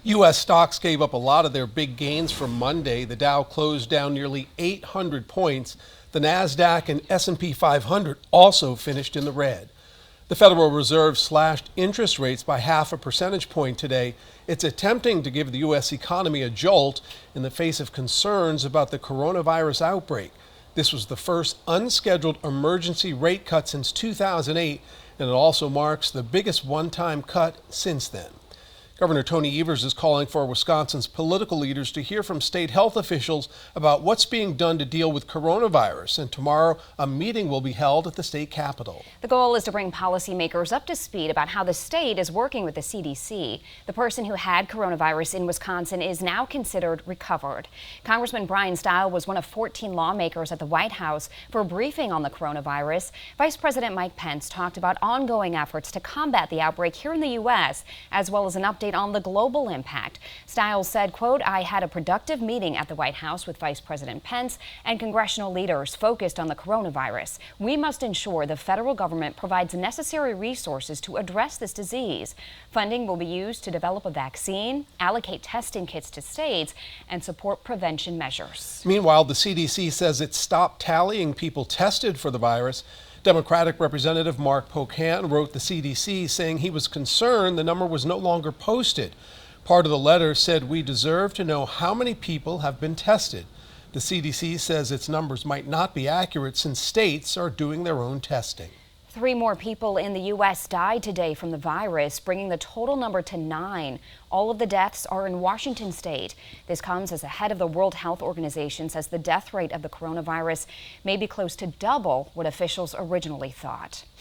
U.S. stocks gave up a lot of their big gains from Monday. The Dow closed down nearly 800 points. The Nasdaq and S&P 500 also finished in the red. The Federal Reserve slashed interest rates by half a percentage point today. It's attempting to give the U.S. economy a jolt in the face of concerns about the coronavirus outbreak. This was the first unscheduled emergency rate cut since 2008, and it also marks the biggest one-time cut since then. Governor Tony Evers is calling for Wisconsin's political leaders to hear from state health officials about what's being done to deal with coronavirus. And tomorrow, a meeting will be held at the state capitol. The goal is to bring policymakers up to speed about how the state is working with the CDC. The person who had coronavirus in Wisconsin is now considered recovered. Congressman Brian Stile was one of 14 lawmakers at the White House for a briefing on the coronavirus. Vice President Mike Pence talked about ongoing efforts to combat the outbreak here in the U.S., as well as an update on the global impact. Stiles said, quote, "I had a productive meeting at the White House with Vice President Pence and congressional leaders focused on the coronavirus. We must ensure the federal government provides necessary resources to address this disease. Funding will be used to develop a vaccine, allocate testing kits to states, and support prevention measures." Meanwhile, the CDC says it stopped tallying people tested for the virus. Democratic Representative Mark Pocan wrote the CDC saying he was concerned the number was no longer posted. Part of the letter said we deserve to know how many people have been tested. The CDC says its numbers might not be accurate since states are doing their own testing. 3 more people in the U.S. died today from the virus, bringing the total number to 9. All of the deaths are in Washington state. This comes as the head of the World Health Organization says the death rate of the coronavirus may be close to double what officials originally thought.